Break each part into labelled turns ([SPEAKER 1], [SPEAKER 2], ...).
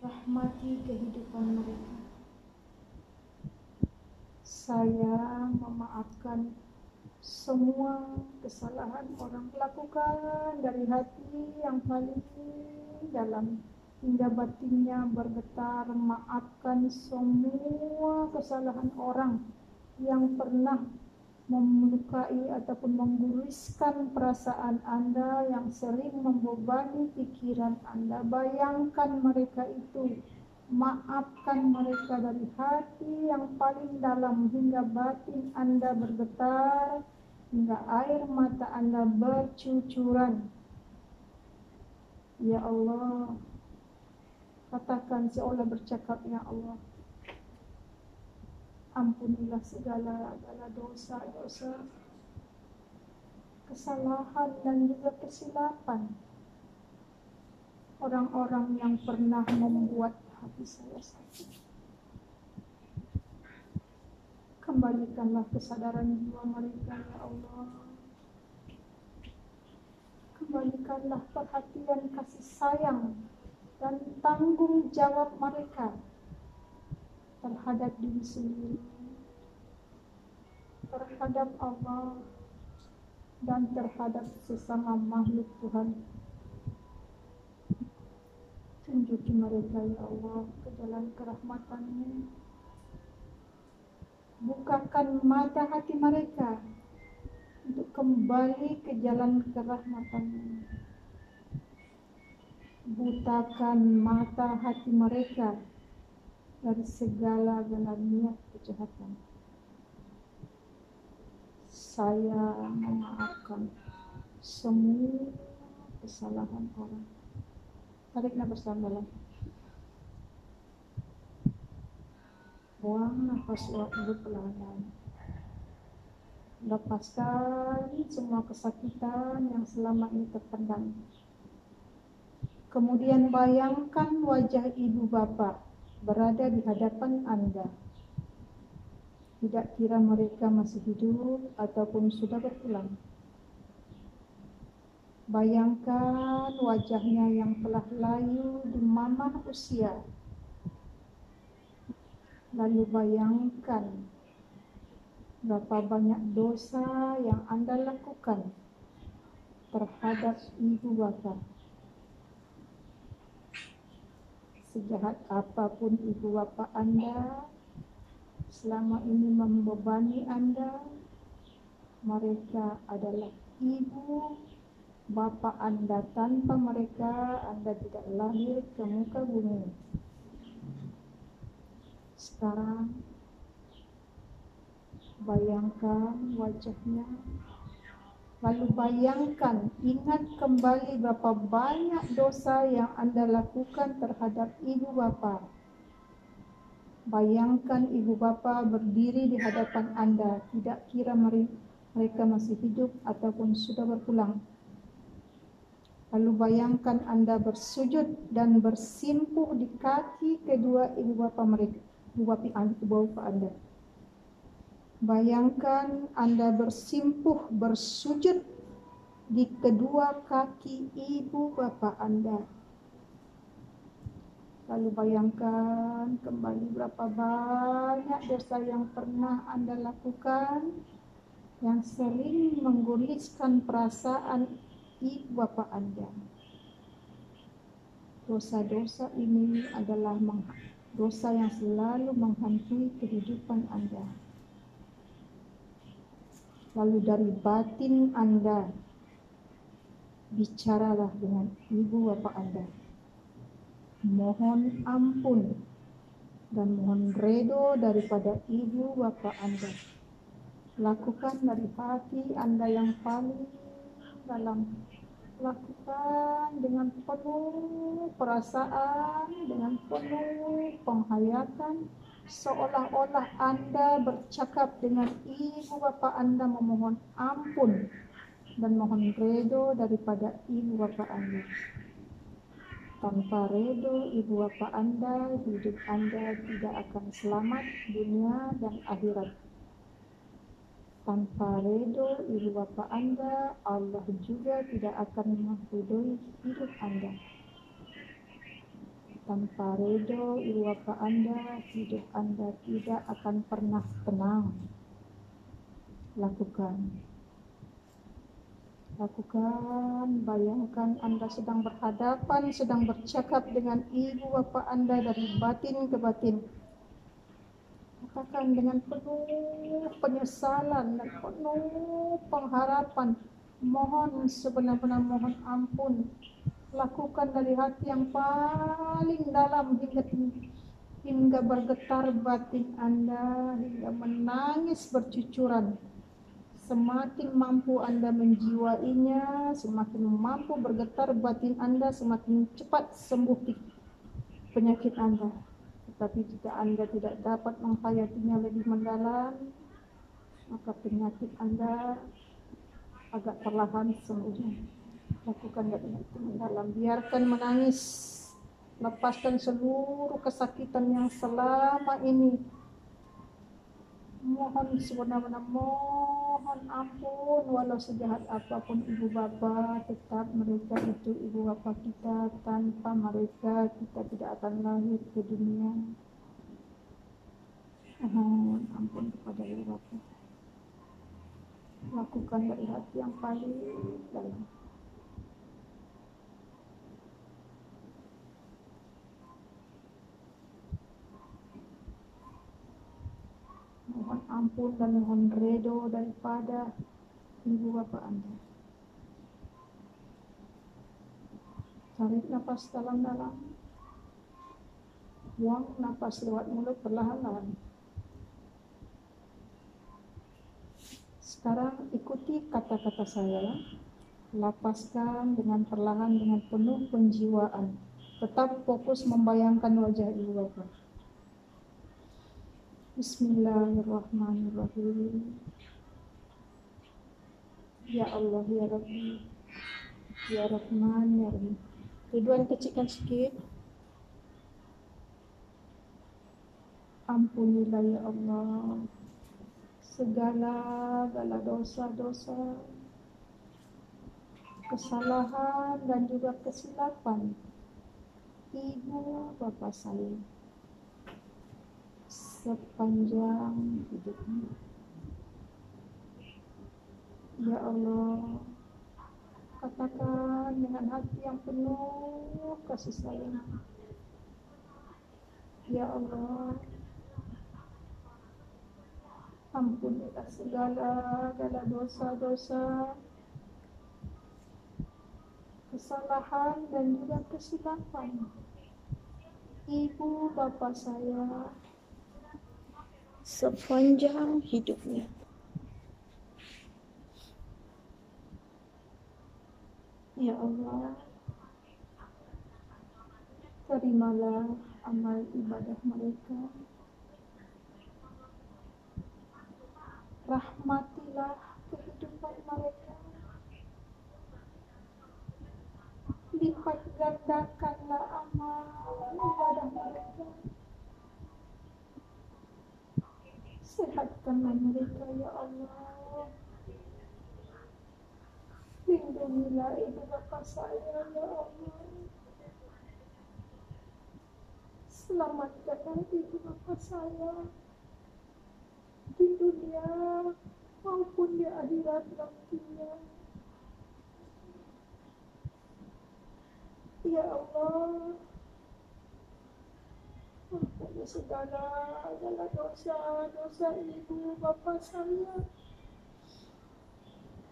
[SPEAKER 1] rahmati kehidupan mereka. Saya memaafkan semua kesalahan orang lakukan dari hati yang paling dalam hingga batinnya bergetar. Maafkan semua kesalahan orang yang pernah melukai ataupun mengguriskan perasaan Anda, yang sering membebani pikiran Anda. Bayangkan mereka itu, maafkan mereka dari hati yang paling dalam hingga batin Anda bergetar, hingga air mata Anda bercucuran. Ya Allah, katakan seolah bercakap, ya Allah, ampunilah segala dosa-dosa, kesalahan dan juga kesilapan orang-orang yang pernah membuat hati saya sakit. Kembalikanlah kesadaran jiwa mereka, ya Allah. Kembalikanlah perhatian, kasih sayang dan tanggung jawab mereka terhadap diri sendiri, terhadap Allah, dan terhadap sesama makhluk Tuhan. Tunjuki mereka, ya Allah, ke jalan kerahmat-Mu. Bukakan mata hati mereka untuk kembali ke jalan kerahmat-Mu. Butakan mata hati mereka dari segala niat kejahatan. Saya memaafkan semua kesalahan orang. Tarik nafas dalam. Buang nafas pelan-pelan. Lepaskan semua kesakitan yang selama ini terpendam. Kemudian bayangkan wajah ibu bapa berada di hadapan Anda. Tidak kira mereka masih hidup ataupun sudah berpulang. Bayangkan wajahnya yang telah layu di mamah usia. Lalu bayangkan berapa banyak dosa yang Anda lakukan terhadap ibu bapa. Sejahat apapun ibu bapa Anda selama ini membebani Anda, mereka adalah ibu bapa Anda. Tanpa mereka, Anda tidak lahir ke muka bumi. Sekarang bayangkan wajahnya, lalu bayangkan, ingat kembali berapa banyak dosa yang Anda lakukan terhadap ibu bapa. Bayangkan ibu bapa berdiri di hadapan Anda, tidak kira mereka masih hidup ataupun sudah berpulang. Lalu bayangkan Anda bersujud dan bersimpuh di kaki kedua ibu bapa mereka, ibu bapa Anda. Bayangkan Anda bersimpuh, bersujud di kedua kaki ibu bapa Anda. Lalu bayangkan kembali berapa banyak dosa yang pernah Anda lakukan, yang sering mengguriskan perasaan ibu bapa Anda. Dosa-dosa ini adalah dosa yang selalu menghantui kehidupan Anda. Lalu dari batin Anda, bicaralah dengan ibu bapa Anda. Mohon ampun dan mohon redo daripada ibu bapa Anda. Lakukan dari hati Anda yang paling dalam. Lakukan dengan penuh perasaan, dengan penuh penghayatan, seolah-olah Anda bercakap dengan ibu bapa Anda, memohon ampun dan mohon redo daripada ibu bapa Anda. Tanpa redo ibu bapa Anda, hidup Anda tidak akan selamat dunia dan akhirat. Tanpa redo ibu bapa Anda, Allah juga tidak akan meridoi hidup Anda. Tanpa ridho ibu bapa Anda, hidup Anda tidak akan pernah tenang. Lakukan, bayangkan Anda sedang berhadapan, sedang bercakap dengan ibu bapa Anda dari batin ke batin. Katakan dengan penuh penyesalan dan penuh pengharapan, mohon sebenar-benar mohon ampun. Lakukan dari hati yang paling dalam hingga bergetar batin Anda, hingga menangis bercucuran. Semakin mampu Anda menjiwainya, semakin mampu bergetar batin Anda, semakin cepat sembuh penyakit Anda. Tetapi jika Anda tidak dapat menghayatinya lebih mendalam, maka penyakit Anda agak perlahan sembuhnya. Lakukan dengan mendalam, biarkan menangis, lepaskan seluruh kesakitan yang selama ini. Mohon sebenar-benar mohon ampun, walau sejahat apapun ibu bapa, tetap mereka itu ibu bapa kita. Tanpa mereka kita tidak akan lahir ke dunia. Mohon ampun kepada ibu bapa. Lakukan dari hati yang paling dalam. Mohon ampun dan mohon ridho daripada ibu bapa Anda. Tarik nafas dalam-dalam, buang nafas lewat mulut perlahan-lahan. Sekarang ikuti kata-kata saya, lapaskan dengan perlahan dengan penuh penjiwaan. Tetap fokus membayangkan wajah ibu bapa. Bismillahirrahmanirrahim. Ya Allah, ya Rabbi, ya Rahman, ya Rahim. Ridwan kecilkan sedikit. Ampunilah ya Allah segala dosa-dosa, kesalahan dan juga kesilapan ibu bapa saya sepanjang hidupnya. Ya Allah, katakan dengan hati yang penuh kasih sayang. Ya Allah, ampunilah segala dosa-dosa, kesalahan dan juga kesilapan ibu bapa saya sepanjang hidupnya. Ya Allah, terimalah amal ibadah mereka. Rahmatilah kehidupan mereka. Lipat gandakanlah amal ibadah mereka. Sehatkanlah mereka ya Allah. Lindungilah ibu bapa saya ya Allah. Selamatkanlah ibu bapa saya di dunia maupun di akhirat nantinya. Ya Allah, ampuni segala dosa ibu bapa saya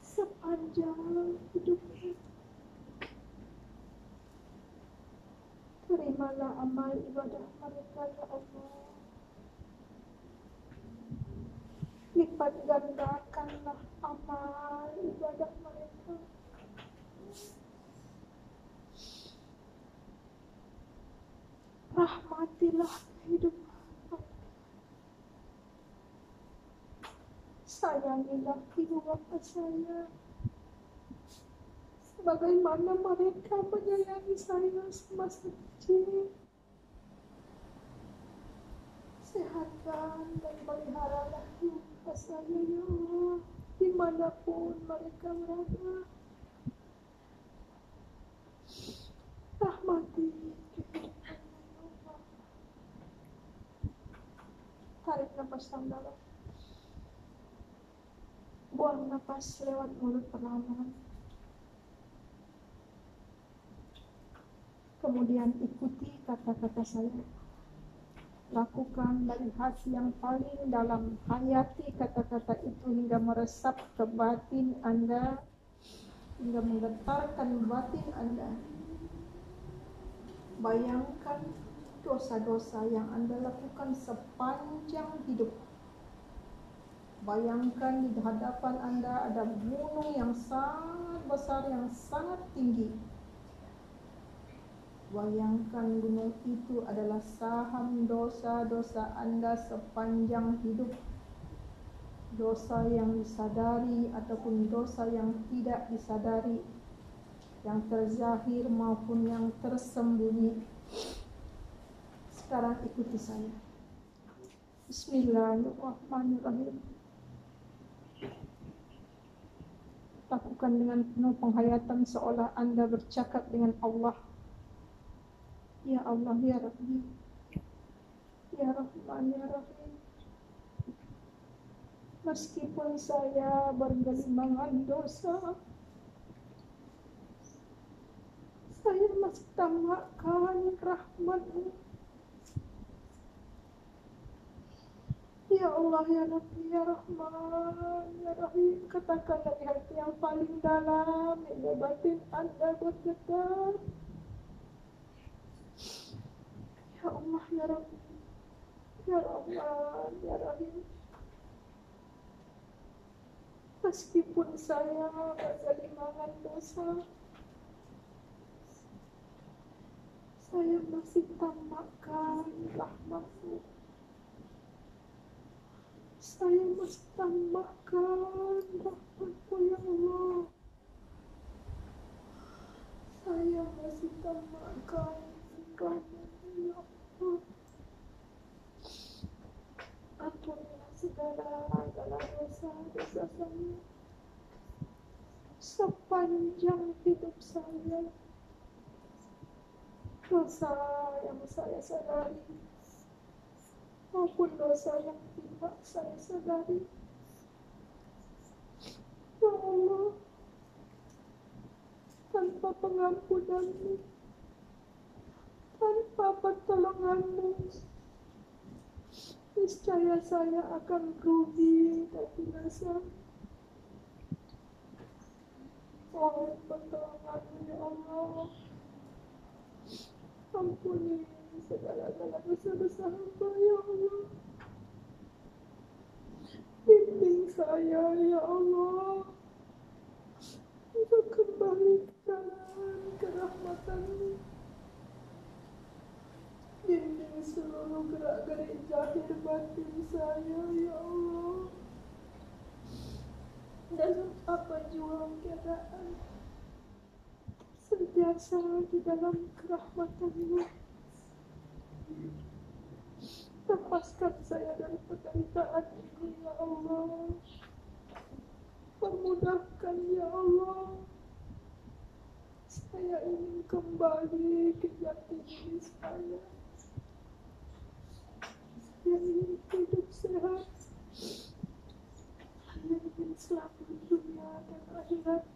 [SPEAKER 1] sepanjang hidupnya. Terimalah amal ibadah mereka ya Allah. Lipat gandakanlah amal ibadah mereka. Rahmatilah hidup mereka. Sayangilah ibu bapa saya sebagaimana mereka menyayangi saya semasa kecil. Sehatkan dan peliharalah ibu bapa saya ya Allah, dimanapun mereka berada. Rahmati kehidupan Tarik nafas dalam. Buang nafas lewat mulut perlahan-lahan. Kemudian ikuti kata-kata saya. Lakukan dari hati yang paling dalam. Hayati kata-kata itu hingga meresap ke batin Anda, hingga menggetarkan batin Anda. Bayangkan dosa-dosa yang Anda lakukan sepanjang hidup. Bayangkan di hadapan Anda ada gunung yang sangat besar, yang sangat tinggi. Bayangkan gunung itu adalah saham dosa-dosa Anda sepanjang hidup. Dosa yang disadari ataupun dosa yang tidak disadari, yang terzahir maupun yang tersembunyi. Sekarang ikuti saya. Bismillahirrahmanirrahim. Lakukan dengan penuh penghayatan seolah Anda bercakap dengan Allah. Ya Allah, ya Rabbi, ya Rahman, ya Rahim. Meskipun saya bergelimbangan dosa, saya masih tambahkan rahmat-Mu. Ya Allah, ya Rabbi, ya Rahman, ya Rahim. Katakan dari hati yang paling dalam, hingga batin Anda bergetar. Ya Allah, ya Rabbi, ya Rahman, ya Rahim. Meskipun saya bergelimbangan dosa, saya masih tambahkan rahmat-Mu. Saya masih tambahkan rahmat-Mu, ya Allah. Saya masih tambahkan rahmat-Mu, ya Allah. Ampunilah segala dosa-dosa saya sepanjang hidup saya. Dosa yang saya sadari maupun dosa yang tidak saya sadari. Ya Allah, tanpa pengampunan-Mu, tanpa pertolongan-Mu, niscaya saya akan rugi dan binasa. Mohon pertolongan-Mu, ya Allah. Ampuni segala-gala dosa-dosa hamba, ya Allah. Bimbing saya, ya Allah, untuk kembali ke jalan kerahmatan-Mu. Bimbing seluruh gerak-gerik zahir batin saya, ya Allah. Dalam apa jua keadaan, sentiasa di dalam kerahmatan-Mu. Lepaskan saya dari penderitaan ini, ya Allah. Permudahkan, ya Allah. Saya ingin kembali ke jati diri saya. Saya ingin hidup sehat. Saya ingin selamat dunia dan akhirat.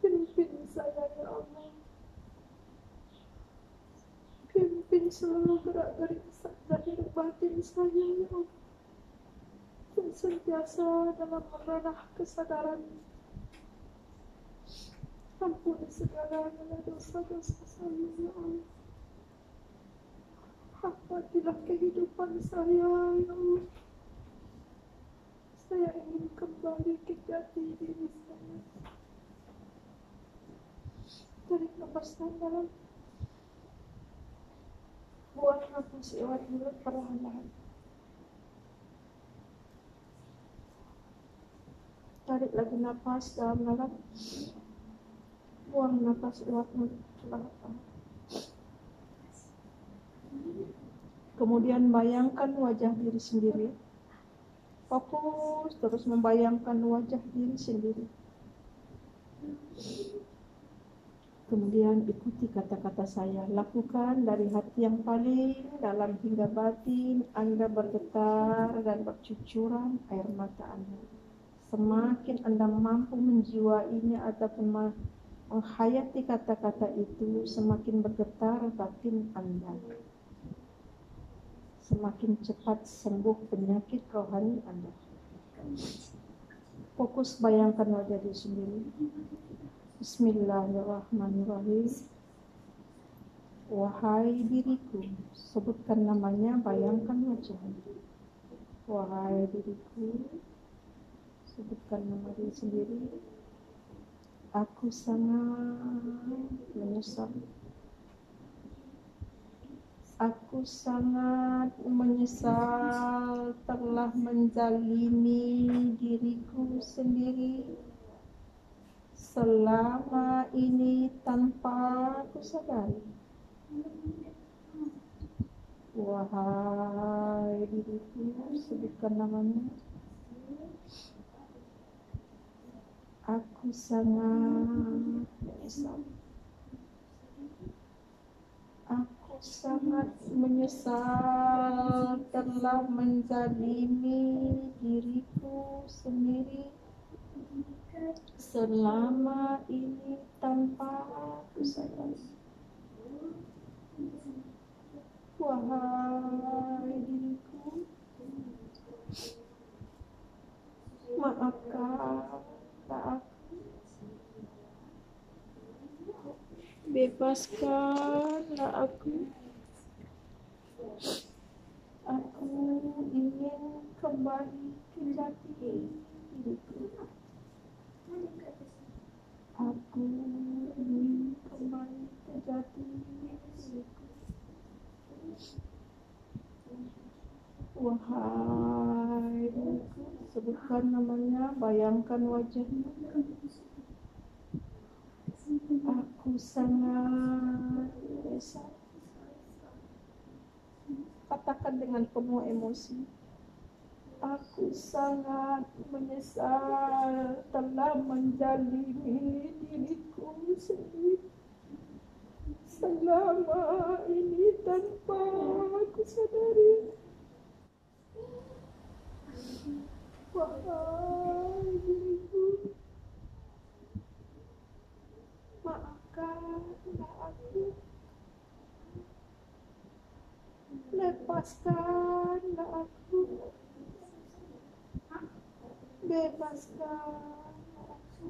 [SPEAKER 1] Pimpin saya, ya Allah. Pimpin seluruh gerak-gerik zahir batin saya, ya Allah. Dan sentiasa dalam ranah kesadaran. Ampuni segala dosa-dosa saya, ya Allah. Rahmatilah kehidupan saya, ya Allah. Saya ingin kembali ke jati diri saya. Tarik nafas dalam. Buang nafas lewat mulut perlahan-lahan. Tarik lagi nafas dalam. Buang nafas lewat mulut perlahan-lahan. Kemudian bayangkan wajah diri sendiri. Fokus terus membayangkan wajah diri sendiri. Kemudian ikuti kata-kata saya. Lakukan dari hati yang paling dalam hingga batin Anda bergetar dan bercucuran air mata Anda. Semakin Anda mampu menjiwainya ataupun menghayati kata-kata itu, semakin bergetar batin Anda. Semakin cepat sembuh penyakit rohani Anda. Fokus bayangkan wajah diri sendiri. Bismillahirrahmanirrahim. Wahai diriku, sebutkan namanya, bayangkan wajahnya. Wahai diriku, sebutkan nama diri sendiri. Aku sangat menyesal. Aku sangat menyesal telah menzalimi diriku sendiri selama ini tanpa aku sadari. Wahai diriku, sebutkan namanya. Aku sangat menyesal. Aku sangat menyesal telah menzalimi diriku sendiri selama ini tanpa aku sadari. Wahai diriku, maafkanlah aku, bebaskanlah aku. Aku ingin kembali ke jati diriku. Aku ingin kembali ke jati diriku. Wahai diriku, sebutkan namanya, bayangkan wajahnya. Aku sangat menyesal. Katakan dengan penuh emosi. Aku sangat menyesal telah menzalimi diriku sendiri selama ini tanpa aku sadari. Wahai diriku, maafkanlah aku, lepaskanlah aku, bebaskanlah aku.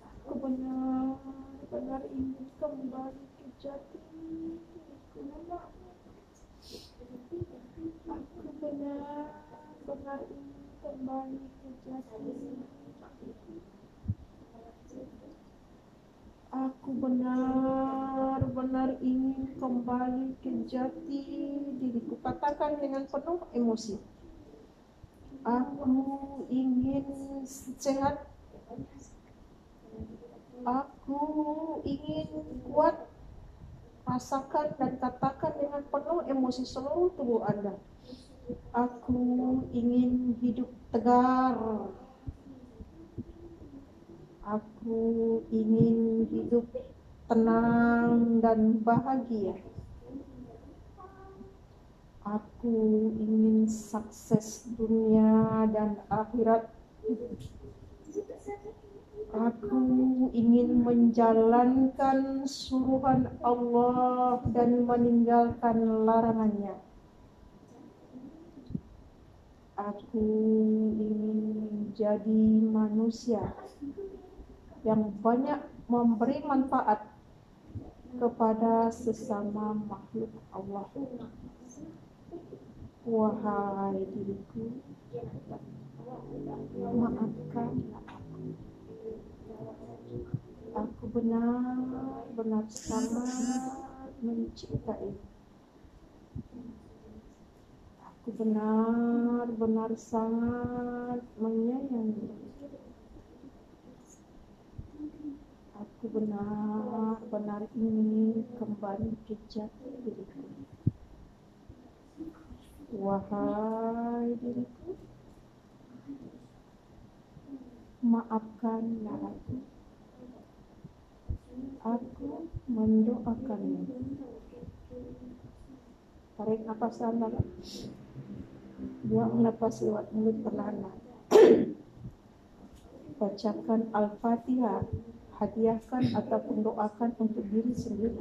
[SPEAKER 1] Aku benar-benar ingin kembali ke jati diriku. Aku benar-benar ingin kembali ke jati diriku. Aku benar-benar ingin kembali ke jati diriku. Katakan dengan penuh emosi. Aku ingin sehat. Aku ingin kuat. Rasakan dan katakan dengan penuh emosi seluruh tubuh Anda. Aku ingin hidup tegar. Aku ingin hidup tenang dan bahagia. Aku ingin sukses dunia dan akhirat. Aku ingin menjalankan suruhan Allah dan meninggalkan larangannya. Aku ingin menjadi manusia yang banyak memberi manfaat kepada sesama makhluk Allah. Wahai diriku, maafkanlah aku. Aku benar-benar sangat mencintai. Aku benar-benar sangat menyayangi. Aku benar-benar ingin kembali ke jati diriku. Wahai diriku, maafkanlah aku. Aku mendoakanmu. Tarik nafas dalam. Buang nafas lewat mulut perlahan-lahan. Bacakan Al-Fatihah. Hadiahkan ataupun doakan untuk diri sendiri.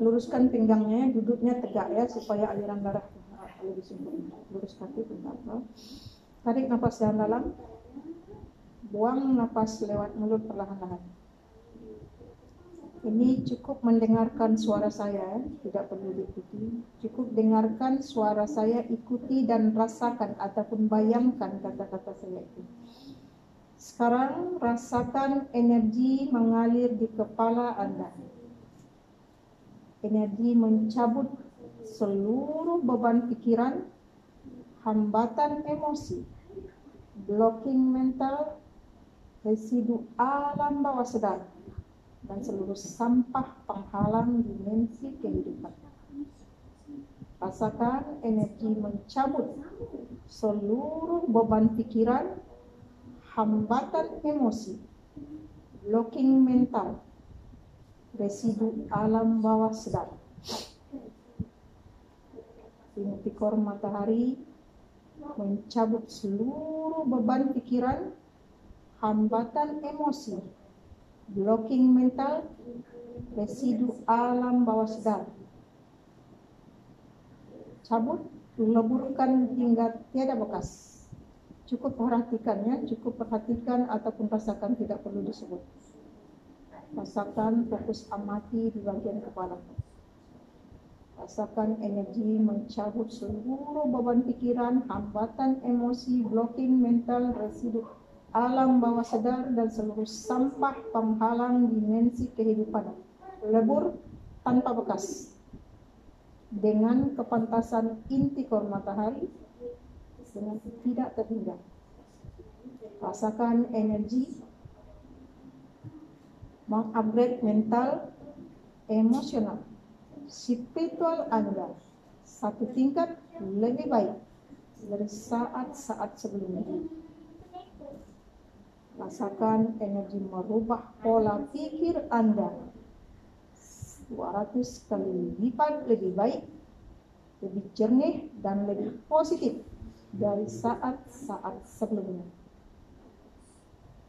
[SPEAKER 1] Luruskan pinggangnya, duduknya tegak ya supaya aliran darah lebih sempurna. Lurus kaki tegak. Tarik nafas dalam. Buang nafas lewat mulut perlahan-lahan. Ini cukup mendengarkan suara saya, tidak perlu diikuti. Cukup dengarkan suara saya, ikuti dan rasakan ataupun bayangkan kata-kata saya itu. Sekarang rasakan energi mengalir di kepala Anda. Energi mencabut seluruh beban pikiran, hambatan emosi, blocking mental, residu alam bawah sadar, dan seluruh sampah penghalang dimensi kehidupan. Rasakan energi mencabut seluruh beban pikiran, hambatan emosi, blocking mental, residu alam bawah sadar. Tikor matahari mencabut seluruh beban pikiran, hambatan emosi, blocking mental, residu alam bawah sadar. Cabut, leburkan hingga tiada bekas. Cukup perhatikannya, cukup perhatikan ataupun rasakan, tidak perlu disebut. Rasakan, fokus amati di bagian kepala. Rasakan energi mencabut seluruh beban pikiran, hambatan emosi, blocking mental, residu alam bawah sadar, dan seluruh sampah penghalang dimensi kehidupan. Lebur tanpa bekas. Dengan kepantasan inti kor matahari, dengan tidak terhingga. Rasakan energi mengupgrade mental, emosional, spiritual Anda satu tingkat lebih baik dari saat-saat sebelumnya. Rasakan energi merubah pola pikir Anda 200 kali lipat lebih baik, lebih jernih, dan lebih positif dari saat-saat sebelumnya.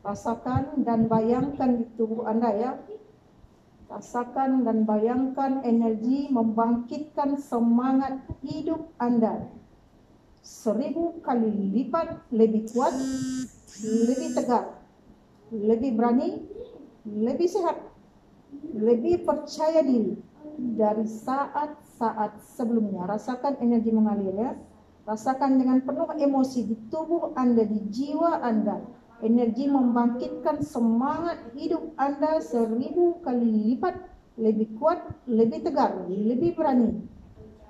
[SPEAKER 1] Rasakan dan bayangkan di tubuh Anda ya. Rasakan dan bayangkan energi membangkitkan semangat hidup Anda 1000 kali lipat lebih kuat, lebih tegar, lebih berani, lebih sehat, lebih percaya diri dari saat-saat sebelumnya. Rasakan energi mengalir ya. Rasakan dengan penuh emosi di tubuh Anda, di jiwa Anda. Energi membangkitkan semangat hidup Anda 1000 kali lipat lebih kuat, lebih tegar, lebih berani,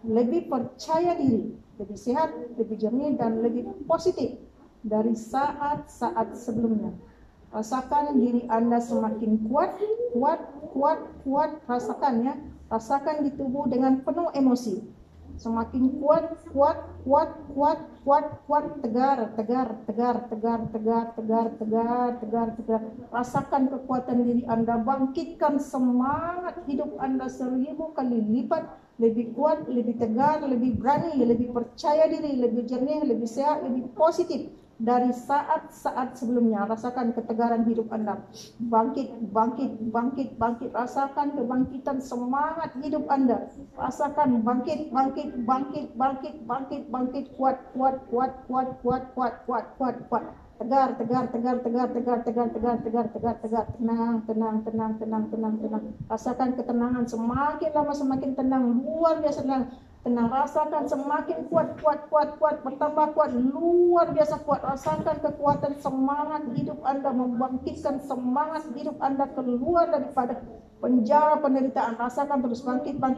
[SPEAKER 1] lebih percaya diri, lebih sehat, lebih jernih, dan lebih positif dari saat-saat sebelumnya. Rasakan diri Anda semakin kuat, kuat. Rasakan ya. Rasakan di tubuh dengan penuh emosi. Semakin kuat, tegar. Rasakan kekuatan diri Anda, bangkitkan semangat hidup Anda 1000 kali lipat lebih kuat, lebih tegar, lebih berani, lebih percaya diri, lebih jernih, lebih sehat, lebih positif dari saat-saat sebelumnya. Rasakan ketegaran hidup Anda. Bangkit. Rasakan kebangkitan semangat hidup Anda. Rasakan bangkit. Kuat. Tegar. Tenang. Rasakan ketenangan, semakin lama semakin tenang, luar biasa tenang. tenang. Rasakan semakin kuat, bertambah kuat, luar biasa kuat. Rasakan kekuatan semangat hidup Anda, membangkitkan semangat hidup Anda keluar daripada penjara penderitaan. Rasakan terus bangkit, kuat,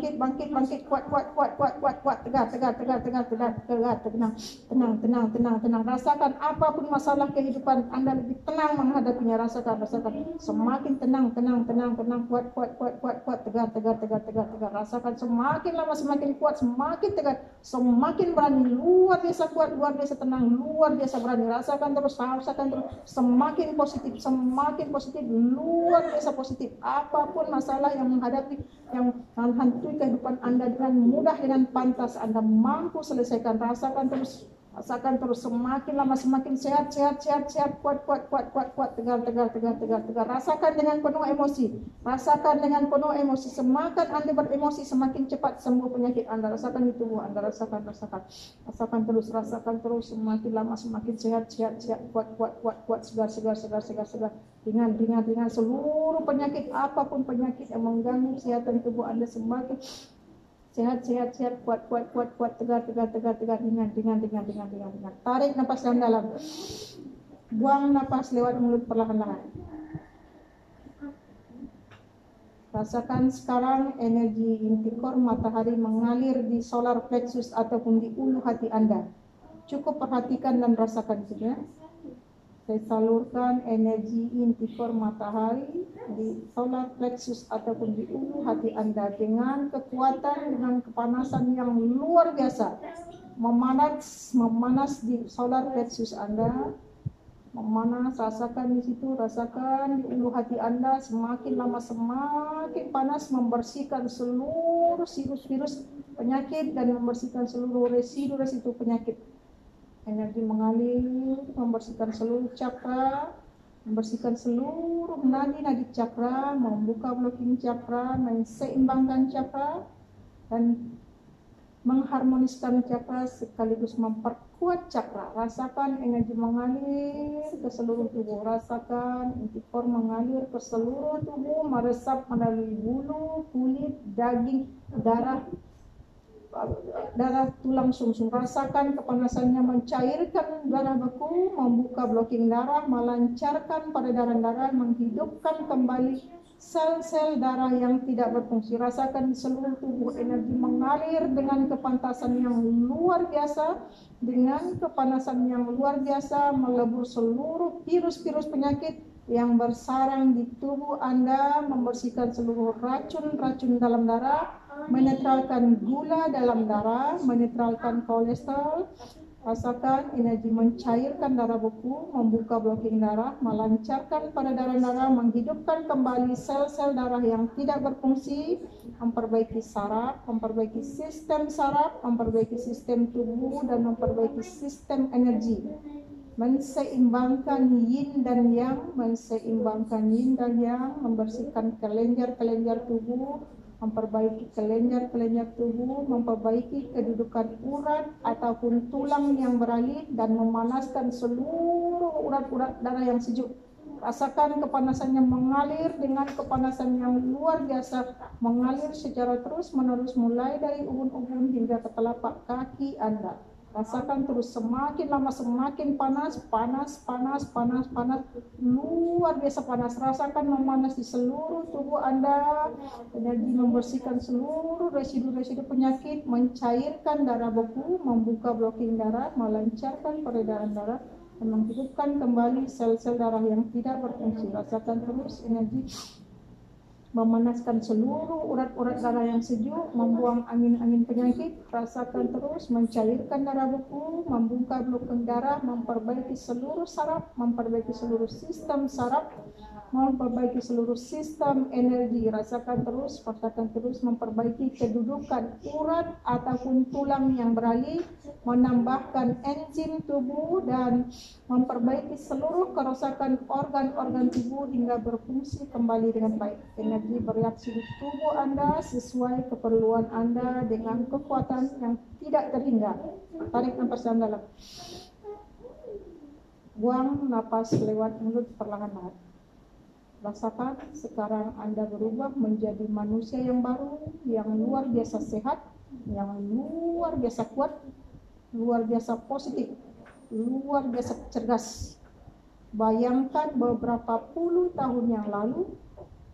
[SPEAKER 1] tenang. Rasakan apapun masalah kehidupan Anda lebih tenang menghadapinya. Rasakan semakin tenang, kuat, tegar. Rasakan semakin lama semakin kuat, semakin tegar, semakin berani, luar biasa kuat, luar biasa tenang, luar biasa berani. Rasakan terus, semakin positif, luar biasa positif. Apapun masalah yang menghantui kehidupan Anda dengan mudah, dengan pantas Anda mampu selesaikan. Rasakan terus semakin lama semakin sehat, kuat, tegar. Rasakan dengan penuh emosi, semakin Anda beremosi semakin cepat sembuh penyakit Anda. Rasakan di tubuh Anda, rasakan terus semakin lama semakin sehat, kuat, segar, ringan, seluruh penyakit, apapun penyakit yang mengganggu kesehatan tubuh Anda semakin sehat, kuat, tegar, ringan. Tarik napas dalam, buang napas lewat mulut perlahan-lahan. Rasakan sekarang energi intikor matahari mengalir di solar plexus ataupun di ulu hati Anda. Cukup perhatikan dan rasakan juga. Saya salurkan energi intikor matahari di solar plexus ataupun di ulu hati Anda dengan kekuatan, dengan kepanasan yang luar biasa. Memanas di solar plexus Anda. Memanas, rasakan di situ, rasakan di ulu hati Anda, semakin lama semakin panas, membersihkan seluruh virus penyakit dan membersihkan seluruh residu penyakit. Energi mengalir, membersihkan seluruh cakra, membersihkan seluruh nadi-nadi cakra, membuka blocking cakra, menseimbangkan cakra, dan mengharmoniskan cakra sekaligus memperkuat cakra. Rasakan energi mengalir ke seluruh tubuh. Rasakan intikor mengalir ke seluruh tubuh, meresap melalui bulu, kulit, daging, darah, tulang sumsum. Rasakan kepanasannya mencairkan darah beku, membuka blocking darah, melancarkan peredaran darah, menghidupkan kembali sel-sel darah yang tidak berfungsi. Rasakan di seluruh tubuh energi mengalir dengan kepantasan yang luar biasa, dengan kepanasan yang luar biasa, melebur seluruh virus-virus penyakit yang bersarang di tubuh Anda, membersihkan seluruh racun-racun dalam darah, menetralkan gula dalam darah, menetralkan kolesterol. Rasakan energi mencairkan darah beku, membuka blocking darah, melancarkan peredaran darah, menghidupkan kembali sel-sel darah yang tidak berfungsi, memperbaiki saraf, memperbaiki sistem saraf, memperbaiki sistem tubuh, dan memperbaiki sistem energi. Menseimbangkan yin dan yang, membersihkan kelenjar-kelenjar tubuh, memperbaiki kelenjar-kelenjar tubuh, memperbaiki kedudukan urat ataupun tulang yang beralih, dan memanaskan seluruh urat-urat darah yang sejuk. Rasakan kepanasannya mengalir dengan kepanasan yang luar biasa, mengalir secara terus-menerus mulai dari ubun-ubun hingga ke telapak kaki Anda. Rasakan terus semakin lama semakin panas, luar biasa panas. Rasakan memanas di seluruh tubuh Anda. Energi membersihkan seluruh residu-residu penyakit, mencairkan darah beku, membuka blocking darah, melancarkan peredaran darah, dan menghidupkan kembali sel-sel darah yang tidak berfungsi. Rasakan terus energi memanaskan seluruh urat-urat darah yang sejuk, membuang angin-angin penyakit. Rasakan terus mencairkan darah beku, membuka blocking darah, memperbaiki seluruh saraf, memperbaiki seluruh sistem saraf, memperbaiki seluruh sistem energi. Rasakan terus memperbaiki kedudukan urat ataupun tulang yang beralih, menambahkan enzim tubuh, dan memperbaiki seluruh kerusakan organ-organ tubuh hingga berfungsi kembali dengan baik. Energi bereaksi di tubuh Anda sesuai keperluan Anda dengan kekuatan yang tidak terhingga. Tarik napas dalam. Buang napas lewat mulut perlahan-lahan. Rasakan sekarang Anda berubah menjadi manusia yang baru, yang luar biasa sehat, yang luar biasa kuat, luar biasa positif, luar biasa cerdas. Bayangkan beberapa puluh tahun yang lalu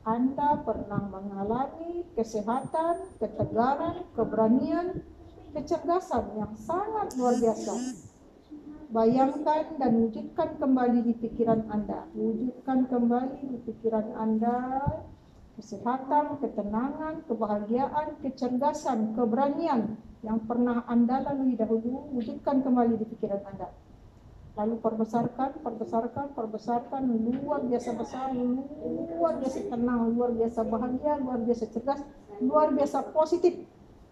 [SPEAKER 1] Anda pernah mengalami kesehatan, ketegaran, keberanian, kecerdasan yang sangat luar biasa. Bayangkan dan wujudkan kembali di pikiran Anda. Wujudkan kembali di pikiran Anda kesehatan, ketenangan, kebahagiaan, kecerdasan, keberanian yang pernah Anda lalui dahulu. Wujudkan kembali di pikiran Anda. Lalu perbesarkan, luar biasa besar, luar biasa tenang, luar biasa bahagia, luar biasa cerdas, luar biasa positif,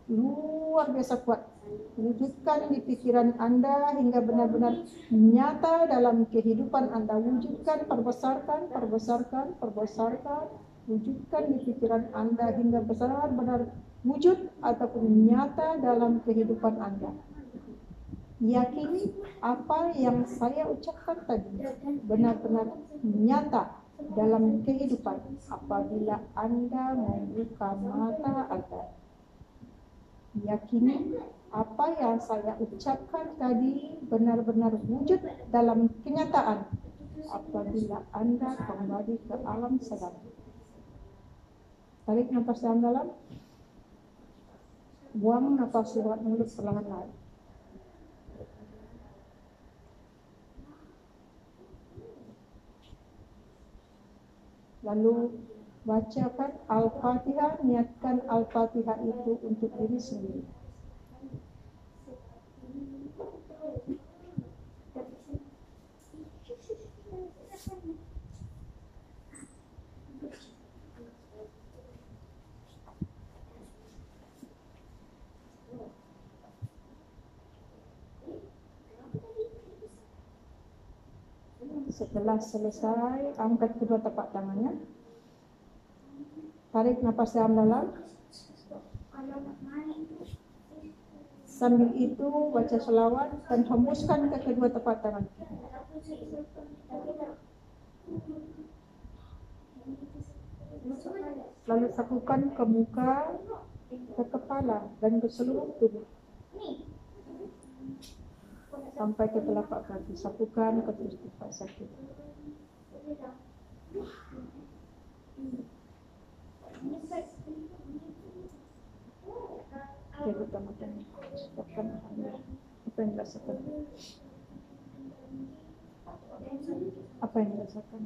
[SPEAKER 1] luar biasa kuat. Wujudkan di pikiran Anda hingga benar-benar nyata dalam kehidupan Anda. Wujudkan, perbesarkan, wujudkan di pikiran Anda hingga benar-benar wujud ataupun nyata dalam kehidupan Anda. Yakini apa yang saya ucapkan tadi benar-benar nyata dalam kehidupan apabila Anda membuka mata Anda. Yakini apa yang saya ucapkan tadi benar-benar wujud dalam kenyataan apabila Anda kembali ke alam sadar. Tarik nafas dalam, buang nafas lewat mulut perlahan-lahan. Lalu bacakan Al-Fatihah, niatkan Al-Fatihah itu untuk diri sendiri. Setelah selesai, angkat kedua tapak tangannya. Tarik nafas dalam. Sambil itu baca selawat dan hembuskan ke kedua tapak tangan. Lalu sapukan ke muka, ke kepala dan ke seluruh tubuh. Sampai ke telapak kaki, sapukan ke tempat sakit. Oke, pertama-tama sebabkan apa yang dirasakan? Apa yang dirasakan?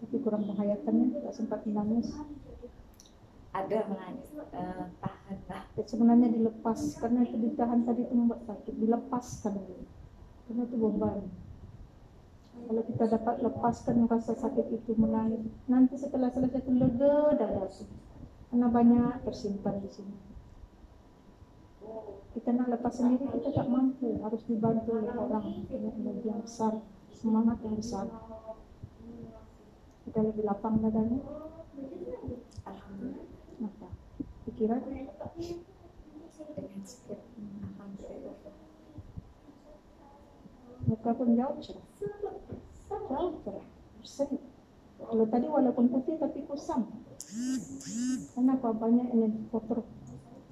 [SPEAKER 1] Tapi kurang membahayakannya, tak sempat menangis.
[SPEAKER 2] Ada menangis, tahan lah.
[SPEAKER 1] Sebenarnya dilepas, karena itu ditahan tadi itu membuat sakit, dilepaskan dulu. Karena itu beban. Kalau kita dapat lepaskan rasa sakit itu, menangis, nanti setelah selesai itu lega dada, karena banyak tersimpan di sini. Kita nak lepas sendiri kita tak mampu, harus dibantu oleh orang dengan energi yang besar, semangat yang besar. Kita lebih lapang dadanya.
[SPEAKER 2] Alhamdulillah.
[SPEAKER 1] Apa? Pikiran?
[SPEAKER 2] Dengan sikit, alhamdulillah.
[SPEAKER 1] Muka pun jauh cerah. Jauh cerah, berseri. Kalau tadi walaupun putih tapi kusam. Kenapa? Banyak energi kotor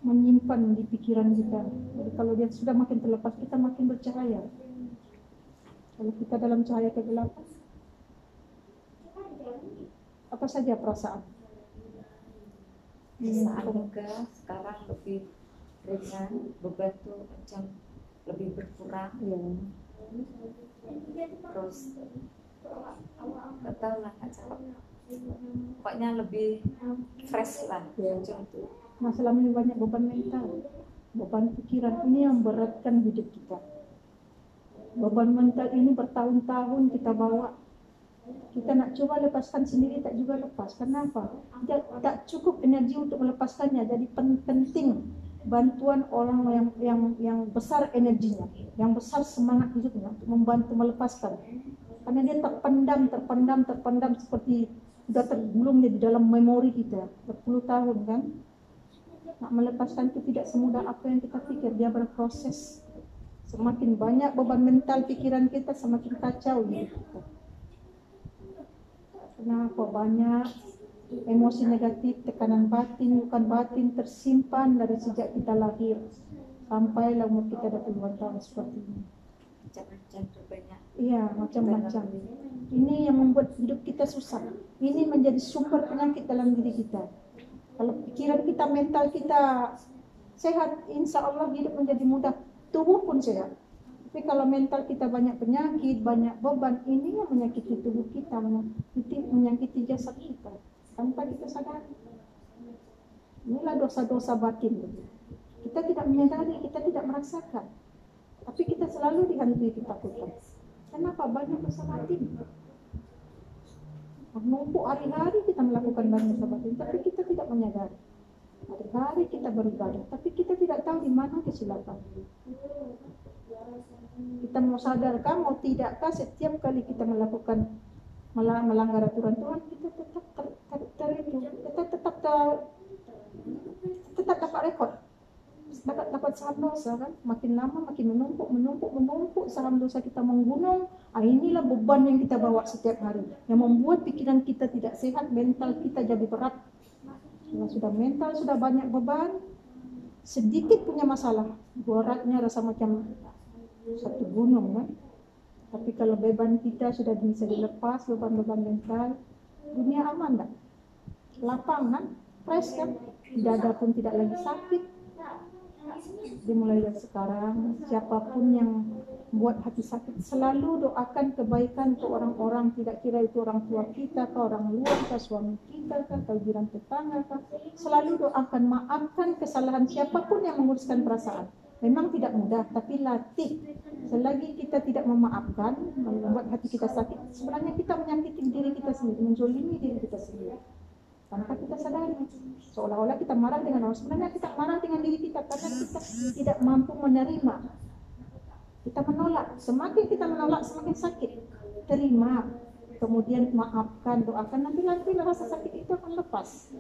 [SPEAKER 1] menyimpan di pikiran kita. Jadi kalau dia sudah makin terlepas, kita makin bercahaya. Kalau kita dalam cahaya kegelapan, apa saja perasaan?
[SPEAKER 2] Saat lega, sekarang lebih ringan, beban tuh macam lebih berkurang.
[SPEAKER 1] Ya.
[SPEAKER 2] Terus nggak tahu lah, nggak cakap. Pokoknya lebih fresh lah.
[SPEAKER 1] Ya.
[SPEAKER 2] Macam itu.
[SPEAKER 1] Nah, selama ini banyak beban mental, beban pikiran ini yang beratkan hidup kita. Beban mental ini bertahun-tahun kita bawa. Kita nak coba lepaskan sendiri tak juga lepas. Kenapa? Tak cukup energi untuk melepaskannya. Jadi penting bantuan orang yang besar energinya, yang besar semangat hidupnya untuk membantu melepaskan. Karena dia terpendam seperti sudah tergulung di dalam memori kita berpuluh tahun kan. Nak melepaskan itu tidak semudah apa yang kita pikir, dia berproses. Semakin banyak beban mental pikiran kita, semakin kacau hidup kita. Kenapa? Banyak Emosi negatif, tekanan batin, bukan batin tersimpan dari sejak kita lahir sampai umur kita 20 tahun seperti ini.
[SPEAKER 2] Macam-macam banyak.
[SPEAKER 1] Iya, macam-macam. Ini yang membuat hidup kita susah. Ini menjadi sumber penyakit dalam diri kita. Kalau pikiran kita, mental kita sehat, insya Allah hidup menjadi mudah, tubuh pun sehat. Tapi kalau mental kita banyak penyakit, banyak beban, ini yang menyakiti tubuh kita, menyakiti jasad kita tanpa kita sadari. Inilah dosa-dosa batin. Kita tidak menyadari, kita tidak merasakan, tapi kita selalu dihantui ketakutan. Kenapa? Banyak dosa batin. Menumpuk hari-hari kita melakukan banyak dosa batin, tapi kita tidak menyadari. Hari-hari kita beribadah, tapi kita tidak tahu di mana kesilapan. Kita mau sadarkah, mau tidakkah, setiap kali kita melakukan melanggar aturan Tuhan, kita tetap tetap dapat rekod, dapat saham dosa kan. Makin lama makin menumpuk saham dosa kita menggunung. Inilah beban yang kita bawa setiap hari, yang membuat pikiran kita tidak sehat, mental kita jadi berat. Kalau sudah mental sudah banyak beban, sedikit punya masalah, beratnya rasa macam satu gunung kan. Tapi kalau beban kita sudah bisa dilepas, beban-beban mental, dunia aman tak? Lapang kan? Fresh kan? Dada pun tidak lagi sakit. Dimulai dari sekarang, siapapun yang buat hati sakit, selalu doakan kebaikan ke orang-orang, tidak kira itu orang tua kita, ke orang luar, ke suami kita, ke jiran tetangga, selalu doakan, maafkan kesalahan siapapun yang menguruskan perasaan. Memang tidak mudah, tapi latih. Selagi kita tidak memaafkan, membuat hati kita sakit, sebenarnya kita menyakiti diri kita sendiri, menzolimi diri kita sendiri tanpa kita sadari. Seolah-olah kita marah dengan orang, sebenarnya kita marah dengan diri kita karena kita tidak mampu menerima. Kita menolak, semakin kita menolak semakin sakit. Terima, kemudian maafkan, doakan, nanti rasa sakit itu akan lepas.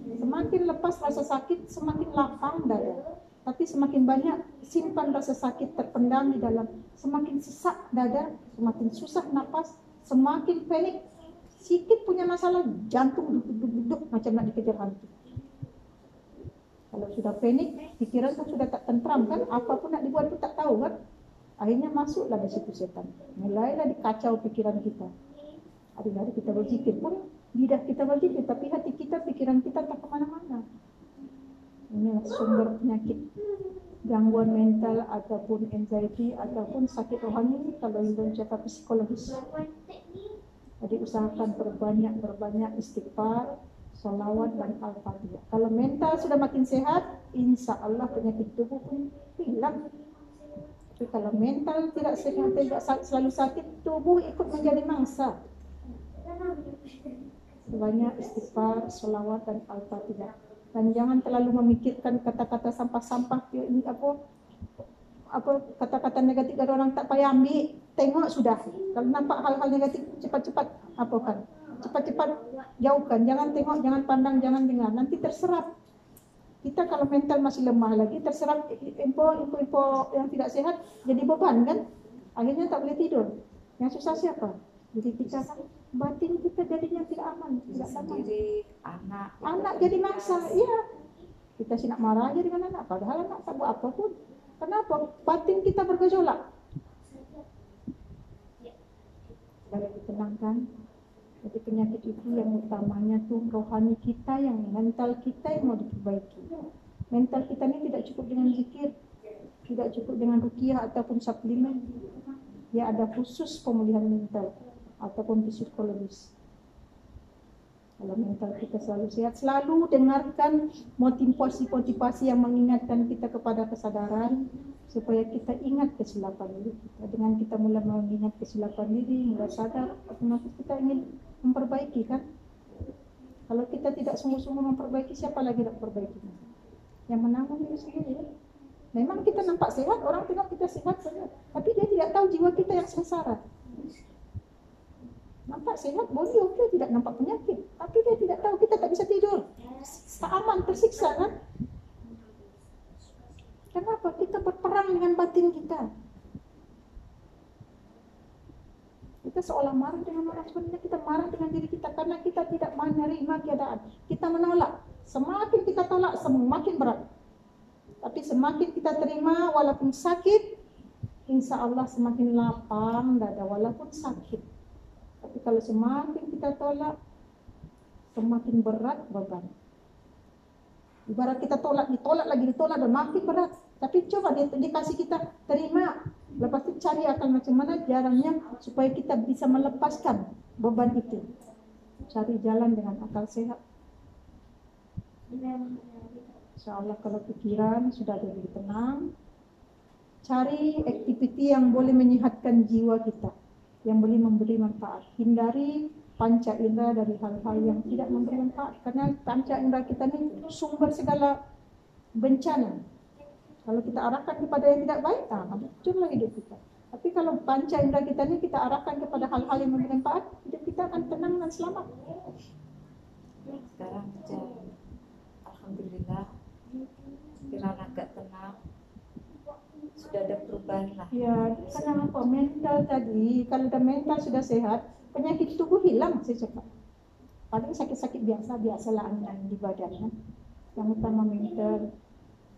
[SPEAKER 1] Semakin lepas rasa sakit, semakin lapang dada. Tapi semakin banyak simpan rasa sakit terpendam di dalam, semakin sesak dada, semakin susah napas, semakin panik. Sikit punya masalah, jantung duduk macam nak dikejar hantu. Kalau sudah panik, pikiran kan sudah tak tentram kan, apapun nak dibuat pun tak tahu kan. Akhirnya masuklah di situ setan. Mulailah dikacau pikiran kita. Hari-hari kita berzikir pun, lidah kita berzikir, tapi hati kita, pikiran kita tak kemana-mana. Ini sumber penyakit gangguan mental ataupun anxiety ataupun sakit rohani kalau yang cakap psikologis. Jadi usahakan berbanyak istighfar, salawat dan al-fatihah. Kalau mental sudah makin sehat, insya Allah penyakit tubuh pun hilang. Tapi kalau mental tidak sehat, tidak selalu sakit, tubuh ikut menjadi mangsa. Banyak istighfar, salawat dan al-fatihah. Dan jangan terlalu memikirkan kata-kata sampah-sampah, ini apa kata-kata negatif dari orang, tak payah ambil, tengok sudah. Kalau nampak hal-hal negatif, cepat-cepat apakan, cepat-cepat jauhkan, jangan tengok, jangan pandang, jangan dengar, nanti terserap. Kita kalau mental masih lemah lagi, terserap info yang tidak sehat, jadi beban kan, akhirnya tak boleh tidur. Yang susah siapa? Jadi kita kan, batin kita jadinya tidak aman, tidak
[SPEAKER 2] sendiri,
[SPEAKER 1] anak jadi mangsa. Iya, kita sih nak marah aja dengan anak, padahal anak tak buat apa pun. Kenapa? Batin kita bergejolak. Supaya ditenangkan. Jadi penyakit itu yang utamanya tuh rohani kita, yang mental kita yang mau diperbaiki. Mental kita ini tidak cukup dengan zikir, tidak cukup dengan ruqyah ataupun suplemen. Ya ada khusus pemulihan mental ataupun psikologis. Kalau mental kita selalu sehat, selalu dengarkan motivasi yang mengingatkan kita kepada kesadaran, supaya kita ingat kesilapan diri kita. Dengan kita mulai mengingat kesilapan diri, mulai sadar, otomatis kita ingin memperbaiki kan. Kalau kita tidak sungguh-sungguh memperbaiki, siapa lagi nak perbaiki? Yang menanggung diri sendiri. Memang kita nampak sehat, orang tengok kita sehat saja, tapi dia tidak tahu jiwa kita yang sengsara. Nampak sehat, body okey, tidak nampak penyakit, tapi dia tidak tahu kita tak bisa tidur, tak aman, tersiksa kan. Kenapa? Kita berperang dengan batin kita. Kita seolah marah dengan orang, sebenarnya kita marah dengan diri kita karena kita tidak menerima keadaan. Kita menolak. Semakin kita tolak, semakin berat. Tapi semakin kita terima, walaupun sakit, insya Allah semakin lapang dada, walaupun sakit. Tapi kalau semakin kita tolak, semakin berat beban. Ibarat kita ditolak lagi, dan makin berat. Tapi coba dikasih kita terima. Lepas itu cari akal macam mana caranya supaya kita bisa melepaskan beban itu. Cari jalan dengan akal sehat. Insya Allah kalau pikiran sudah lebih tenang, cari aktiviti yang boleh menyehatkan jiwa kita, yang boleh memberi manfaat. Hindari panca indera dari hal-hal yang tidak memberi manfaat, karena panca indera kita ini sumber segala bencana. Kalau kita arahkan kepada yang tidak baik, hancurlah hidup kita. Tapi kalau panca indera kita ini kita arahkan kepada hal-hal yang memberi manfaat, hidup kita akan tenang dan selamat.
[SPEAKER 2] Sekarang alhamdulillah pikiran agak tenang, sudah ada perubahan lah.
[SPEAKER 1] Ya, karena apa? Mental tadi, kalau udah mental sudah sehat, penyakit tubuh hilang secepat. Paling sakit-sakit biasalah angin di badan. Yang utama mental.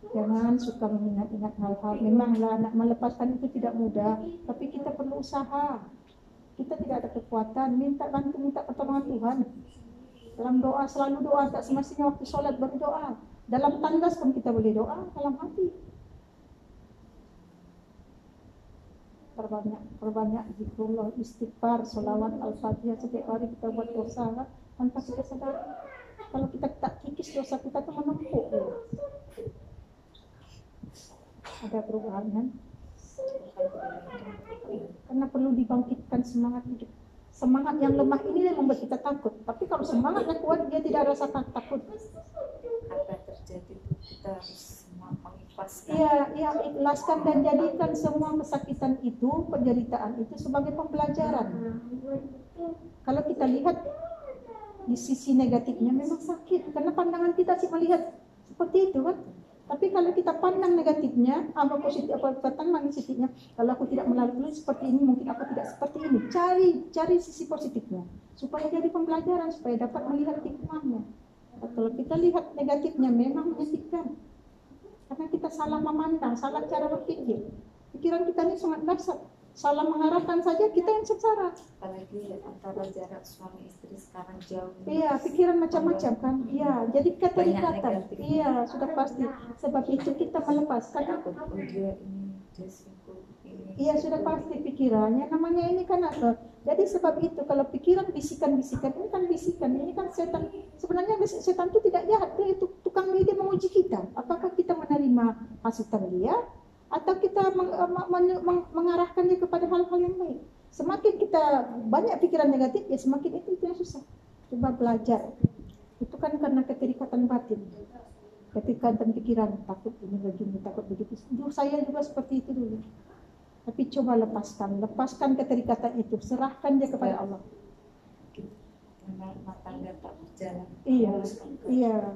[SPEAKER 1] Jangan suka mengingat-ingat hal-hal. Memanglah nak melepaskan itu tidak mudah, tapi kita perlu usaha. Kita tidak ada kekuatan, minta pertolongan Tuhan. Dalam doa, selalu doa, tak semestinya waktu sholat berdoa. Dalam tandas pun kita boleh doa, dalam hati. Perbanyak zikrullah, istighfar, sholawat, al-fatihah. Setiap hari kita buat dosa tanpa kita sadar. Kalau kita tak kikis dosa kita itu menumpuk. Ada perubahan kan? Karena perlu dibangkitkan semangat hidup. Semangat yang lemah ini yang membuat kita takut. Tapi kalau semangatnya kuat, dia tidak rasa takut.
[SPEAKER 2] Apa yang terjadi kita harus mengikhlaskan.
[SPEAKER 1] Iya, ikhlaskan dan jadikan semua kesakitan itu, penderitaan itu sebagai pembelajaran. Kalau kita lihat di sisi negatifnya memang sakit, karena pandangan kita sih melihat seperti itu kan. Tapi kalau kita pandang negatifnya, apa positif, apa pandang positifnya, kalau aku tidak melalui seperti ini, mungkin aku tidak seperti ini. Cari sisi positifnya, supaya jadi pembelajaran, supaya dapat melihat hikmahnya. Kalau kita lihat negatifnya, memang menyakitkan. Karena kita salah memandang, salah cara berpikir. Pikiran kita ini sangat dasar. Salah mengarahkan saja kita yang sengsara.
[SPEAKER 2] Apalagi antara jarak suami istri sekarang jauh.
[SPEAKER 1] Iya, pikiran macam-macam kan. Iya, jadi keterikatan. Iya, sudah pasti. Sebab itu kita melepaskan.
[SPEAKER 2] Dia ini, dia selingkuh ini.
[SPEAKER 1] Iya, sudah pasti pikirannya. Namanya ini kan apa? Jadi sebab itu kalau pikiran bisikan-bisikan, ini kan bisikan, ini kan setan. Sebenarnya setan itu tidak jahat, dia itu tukang dia menguji kita. Apakah kita menerima hasutan dia? Atau kita mengarahkan dia kepada hal-hal yang baik. Semakin kita banyak pikiran negatif, ya semakin itu yang susah. Coba belajar. Itu kan karena keterikatan batin. Keterikatan pikiran, takut ini begini, takut begitu. Saya juga seperti itu dulu. Tapi coba lepaskan keterikatan itu, serahkan dia kepada Allah.
[SPEAKER 2] Rumah tangga tak berjalan.
[SPEAKER 1] Iya.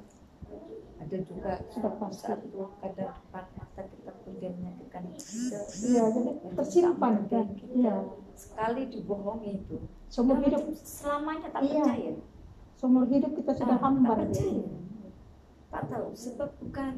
[SPEAKER 2] Ada juga
[SPEAKER 1] Sudah pasti.
[SPEAKER 2] satu kadang depan mata kita pun dia menyakitkan kita.
[SPEAKER 1] Iya, jadi tersimpan kan. Iya.
[SPEAKER 2] Sekali dibohongi itu.
[SPEAKER 1] Seumur hidup
[SPEAKER 2] Selamanya tak
[SPEAKER 1] Iya.
[SPEAKER 2] percaya.
[SPEAKER 1] seumur hidup kita sudah hambar.
[SPEAKER 2] Tak percaya. Tak tahu sebab bukan